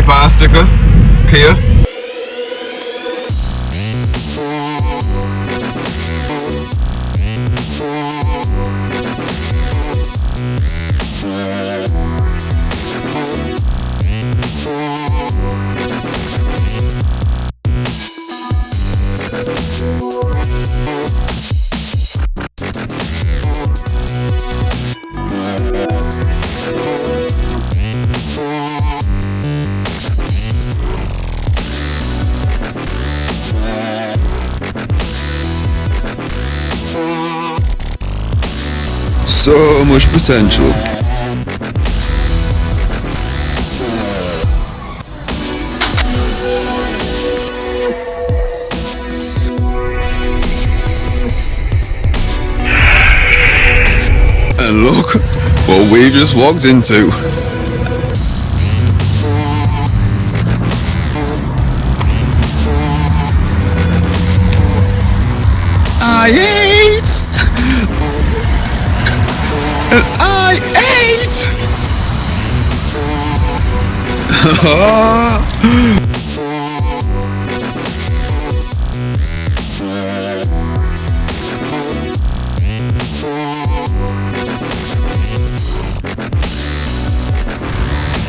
bar sticker, Kia. So much potential. And look what we just walked into. I ate! And I ate!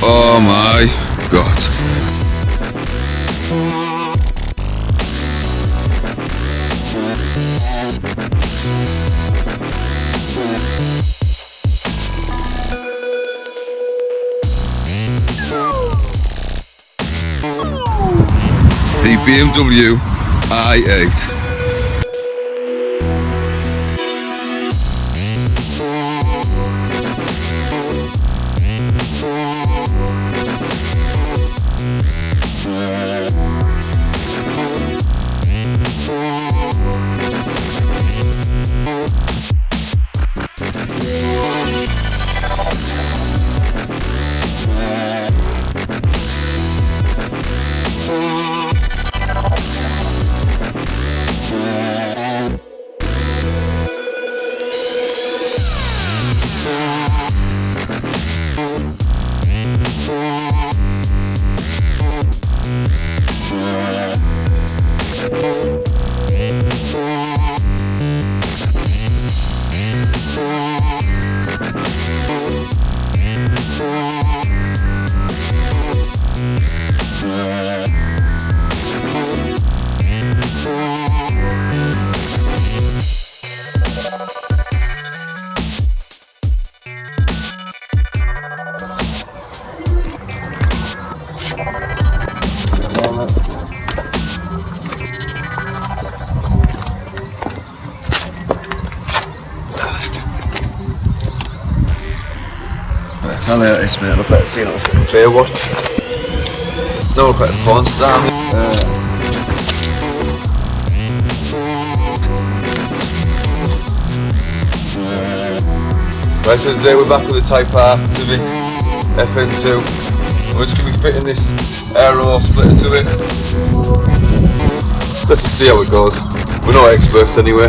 Oh my God. The BMW i8. I noticed, mate, look at it, see that fucking Baywatch. No, look at the porn star. Right, so today we're back with the Type R Civic FN2. We're just going to be fitting this Aero splitter to it. Let's just see how it goes. We're not experts anyway.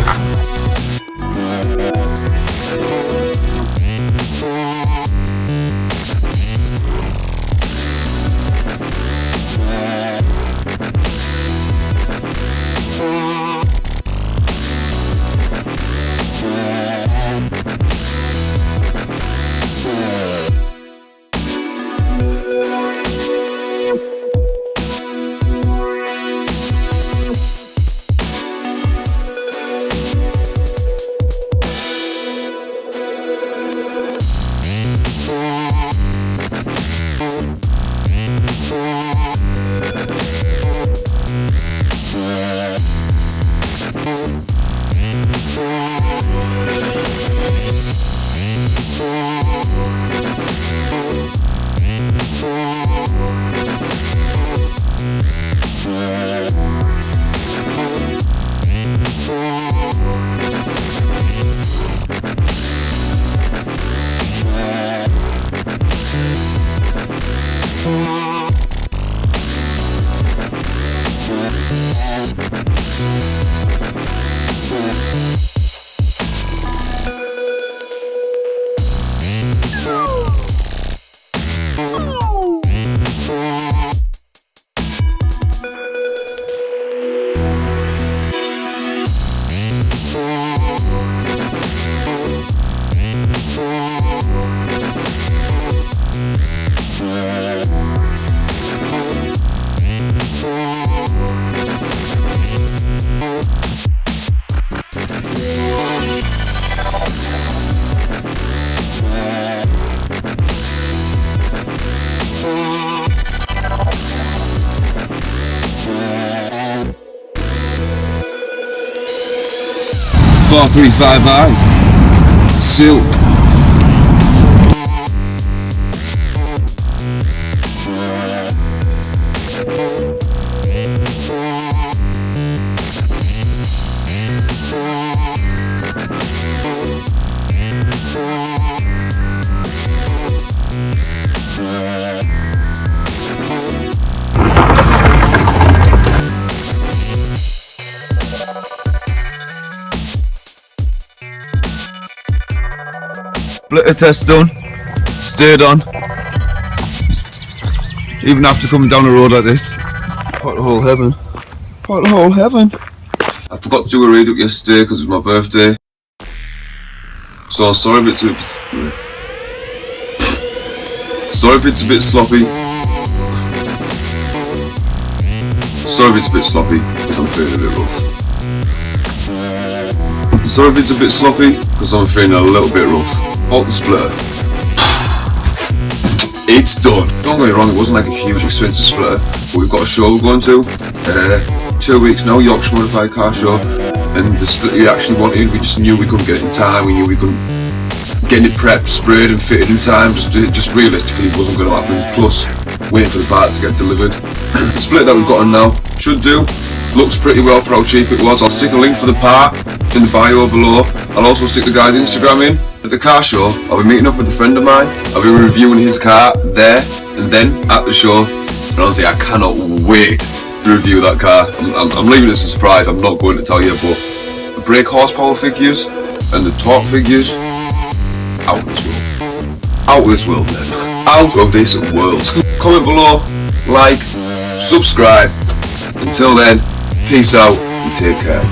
435i Silk. Splitter test done. Stayed on. Even after coming down a road like this. Pothole heaven. Pothole heaven. I forgot to do a read up yesterday because it was my birthday. So sorry if it's a bit sloppy. Sorry if it's a bit sloppy because I'm feeling a bit rough. Sorry if it's a bit sloppy because I'm feeling a little bit rough. Halt the splitter. It's done. Don't get me wrong, it wasn't like a huge expensive splitter, but we've got a show we're going to. 2 weeks now, Yorkshire Modified Car Show, and the splitter we actually wanted, we just knew we couldn't get it in time. We knew we couldn't get it prepped, sprayed and fitted in time. Just realistically it wasn't going to happen. Plus, waiting for the part to get delivered. The splitter that we've got on now should do. Looks pretty well for how cheap it was. I'll stick a link for the part in the bio below. I'll also stick the guy's Instagram in. At the car show, I'll be meeting up with a friend of mine. I'll be reviewing his car there and then at the show. And honestly, I cannot wait to review that car. I'm leaving it as a surprise. I'm not going to tell you, but the brake horsepower figures and the torque figures, out of this world. Out of this world, man. Out of this world. Comment below, like, subscribe. Until then, peace out and take care.